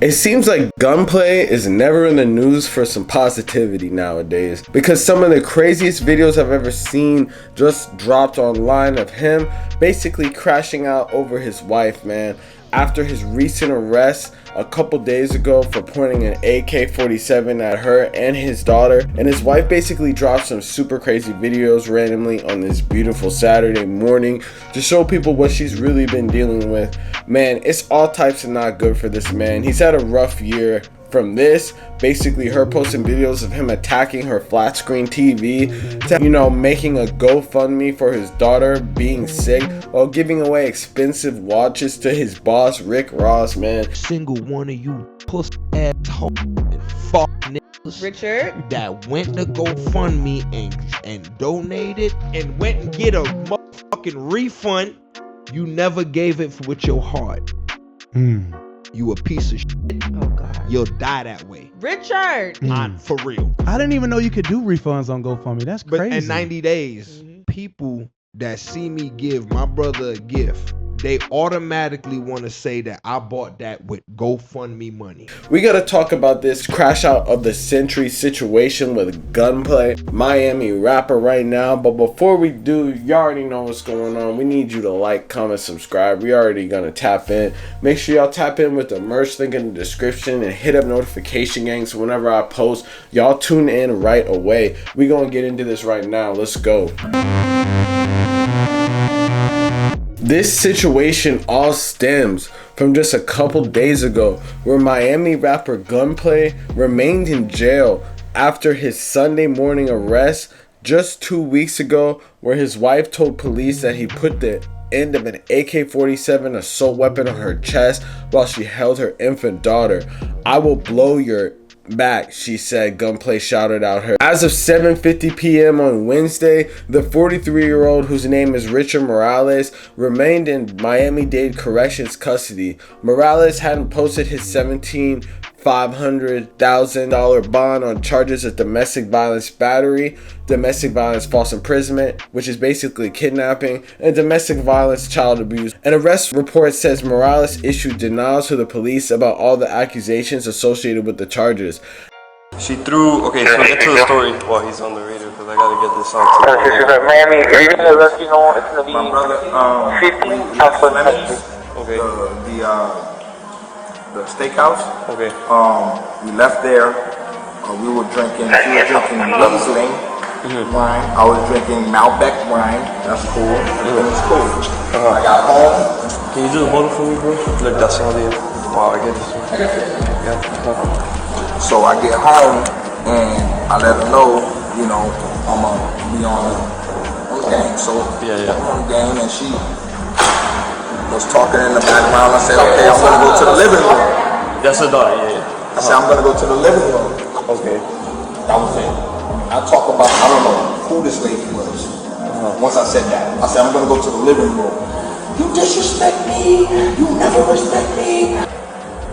It seems like Gunplay is never in the news for some positivity nowadays, because some of the craziest videos I've ever seen just dropped online of him basically crashing out over his wife, man, after his recent arrest a couple days ago for pointing an AK-47 at her and his daughter. And his wife basically dropped some super crazy videos randomly on this beautiful Saturday morning to show people what she's really been dealing with. Man, it's all types of not good for this man. He's had a rough year. From this, basically her posting videos of him attacking her flat screen TV, to, making a GoFundMe for his daughter being sick, while giving away expensive watches to his boss, Rick Ross, man. Single one of you pussy ass hoes and fuck niggas, Richard, that went to GoFundMe and donated and went and get a motherfucking refund, you never gave it with your heart. You a piece of shit. oh God, You'll die that way. Richard. For real. I didn't even know you could do refunds on GoFundMe. That's But crazy. in 90 days, people that see me give my brother a gift, they automatically want to say that I bought that with GoFundMe money. We gotta talk about this crash out of the century situation with Gunplay, Miami rapper right now. But before we do, you already know what's going on. We need you to like, comment, subscribe. We already gonna tap in. Make sure y'all tap in with the merch link in the description and hit up notification gang so whenever I post, y'all tune in right away. We gonna get into this right now. Let's go. This situation all stems from just a couple days ago, where Miami rapper Gunplay remained in jail after his Sunday morning arrest just 2 weeks ago, where his wife told police that he put the end of an AK-47 assault weapon on her chest while she held her infant daughter. "I will blow your back," she said, Gunplay shouted out her. As of 7:50 p.m. on Wednesday, the 43-year-old, whose name is Richard Morales, remained in Miami-Dade Corrections custody. Morales hadn't posted his $500,000 bond on charges of domestic violence battery, domestic violence false imprisonment, which is basically kidnapping, and domestic violence child abuse. An arrest report says Morales issued denials to the police about all the accusations associated with the charges. She threw, okay, so get to the story while he's on the radio, because I gotta get this out to Miami, are you gonna let you know it's gonna be my brother, 50 okay. The steakhouse. Okay. We left there. We were drinking. She was drinking Riesling wine. I was drinking Malbec wine. That's cool. Everything was cool. I got home. Can you do the bottle for me, bro? Look, that's all the wow, I get this one. Yeah. So I get home and I let her know, I'm gonna be on the game. So Yeah. I'm on the game and she was talking in the background. I said, okay, I'm gonna go to the living room. That's her daughter, yeah. I said, I'm gonna go to the living room. Okay. That was it. I talk about, I don't know who this lady was. Once I said that, I said, I'm gonna go to the living room. You disrespect me. You never respect me.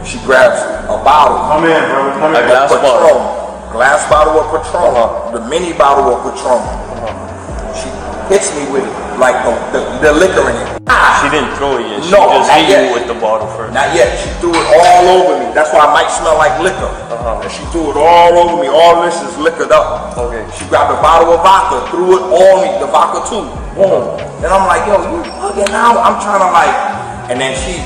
She grabs a bottle. Come in, bro. Come in. A glass Patron. bottle. Glass bottle of Patron. The mini bottle of Patron. She hits me with it, like the liquor in it. She didn't throw it yet. She No, just not hit yet. you with the bottle first. Not yet. She threw it all over me. That's why I might smell like liquor. And she threw it all over me. All this is liquored up. Okay. She grabbed a bottle of vodka, threw it on me. The vodka too. Boom. Then I'm like, yo, you bugging out? I'm trying to and then she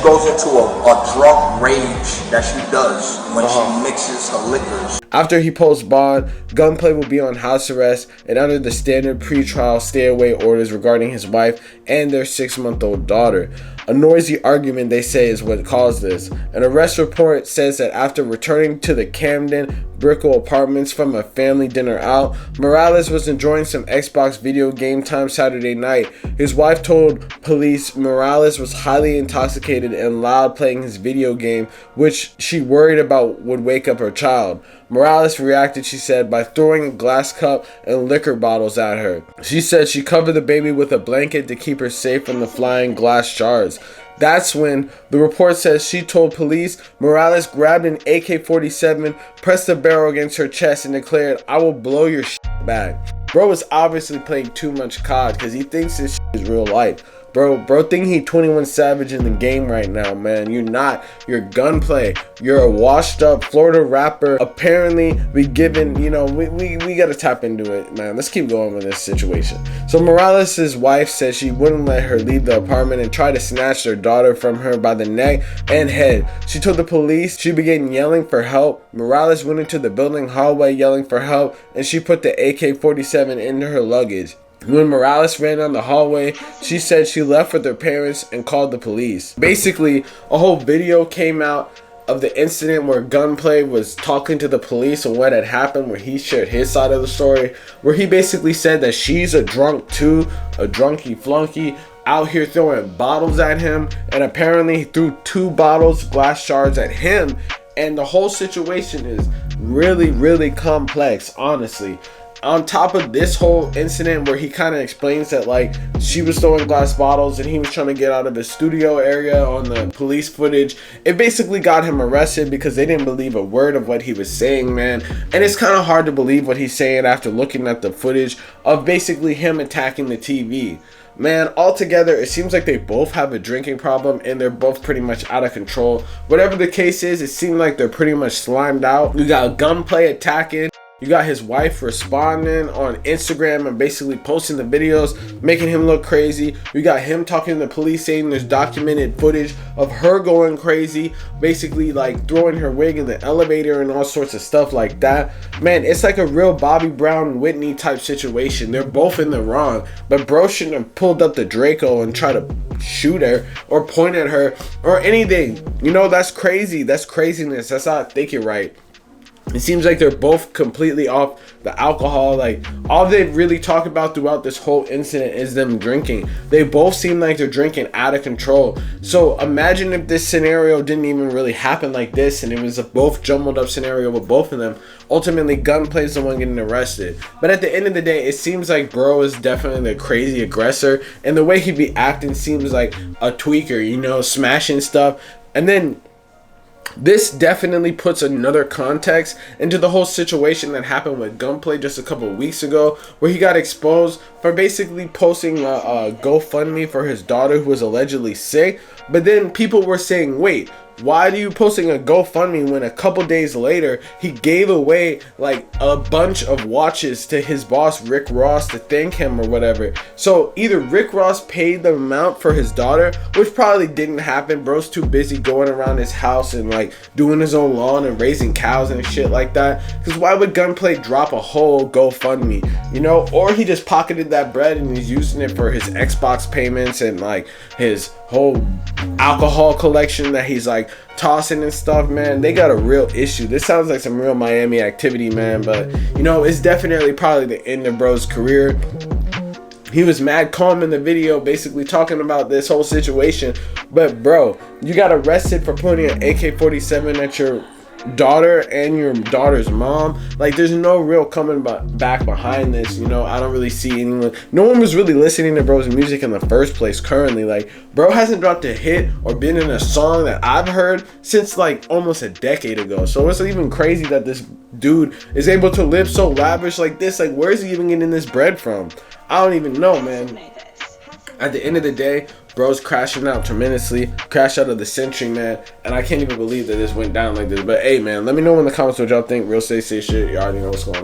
goes into a drunk rage that she does when she mixes her liquors. After he posts bond, Gunplay will be on house arrest and under the standard pre-trial stay-away orders regarding his wife and their 6-month-old daughter. A noisy argument, they say, is what caused this. An arrest report says that after returning to the Camden Brickell apartments from a family dinner out, Morales was enjoying some Xbox video game time Saturday night. His wife told police Morales was highly intoxicated and loud playing his video game, which she worried about would wake up her child. Morales reacted, she said, by throwing a glass cup and liquor bottles at her. She said she covered the baby with a blanket to keep her safe from the flying glass shards. That's when the report says she told police Morales grabbed an AK-47, pressed the barrel against her chest, and declared, "I will blow your shit back." Bro is obviously playing too much COD because he thinks this shit is real life. Bro think he 21 Savage in the game right now, man. You're not. You're Gunplay. You're a washed up Florida rapper. Apparently, we gotta tap into it, man. Let's keep going with this situation. So Morales' wife said she wouldn't let her leave the apartment and tried to snatch their daughter from her by the neck and head. She told the police. She began yelling for help. Morales went into the building hallway yelling for help, and she put the AK-47 into her luggage. When Morales ran down the hallway, she said she left with her parents and called the police. Basically, a whole video came out of the incident where Gunplay was talking to the police on what had happened, where he shared his side of the story, where he basically said that she's a drunk too, a drunky flunky, out here throwing bottles at him, and apparently he threw 2 bottles, glass shards at him, and the whole situation is really, really complex, honestly. On top of this whole incident where he kind of explains that like she was throwing glass bottles and he was trying to get out of the studio area on the police footage, it basically got him arrested because they didn't believe a word of what he was saying, man. And it's kind of hard to believe what he's saying after looking at the footage of basically him attacking the TV. Man, altogether, it seems like they both have a drinking problem and they're both pretty much out of control. Whatever the case is, it seemed like they're pretty much slimed out. You got Gunplay attacking. You got his wife responding on Instagram and basically posting the videos, making him look crazy. You got him talking to the police saying there's documented footage of her going crazy, basically like throwing her wig in the elevator and all sorts of stuff like that. Man, it's like a real Bobby Brown Whitney type situation. They're both in the wrong, but bro shouldn't have pulled up the Draco and try to shoot her or point at her or anything. You know, that's crazy. That's craziness. That's not thinking right. It seems like they're both completely off the alcohol. Like, all they really talk about throughout this whole incident is them drinking. They both seem like they're drinking out of control. So imagine if this scenario didn't even really happen like this and it was a both jumbled up scenario with both of them. Ultimately, Gunplay's the one getting arrested. But at the end of the day, it seems like bro is definitely the crazy aggressor, and the way he be acting seems like a tweaker, you know, smashing stuff. And then this definitely puts another context into the whole situation that happened with Gunplay just a couple of weeks ago, where he got exposed for basically posting a GoFundMe for his daughter who was allegedly sick. But then people were saying, wait, why are you posting a GoFundMe when a couple days later he gave away like a bunch of watches to his boss Rick Ross to thank him or whatever? So either Rick Ross paid the amount for his daughter, which probably didn't happen. Bro's too busy going around his house and like doing his own lawn and raising cows and shit like that. Because why would Gunplay drop a whole GoFundMe, you know? Or he just pocketed that bread and he's using it for his Xbox payments and like his whole alcohol collection that he's like tossing and stuff. Man, they got a real issue. This sounds like some real Miami activity, man. But you know, it's definitely probably the end of bro's career. He was mad calm in the video, basically talking about this whole situation. But bro, you got arrested for pointing an AK-47 at your daughter and your daughter's mom. Like, there's no real coming back behind this, you know. I don't really see anyone. No one was really listening to bro's music in the first place currently. Like, bro hasn't dropped a hit or been in a song that I've heard since like almost a decade ago. So it's even crazy that this dude is able to live so lavish like this. Like, where is he even getting this bread from? I don't even know, man. At the end of the day, bro's crashing out tremendously. Crash out of the century, man. And I can't even believe that this went down like this. But hey, man, let me know in the comments what y'all think. Real say shit. You already know what's going on.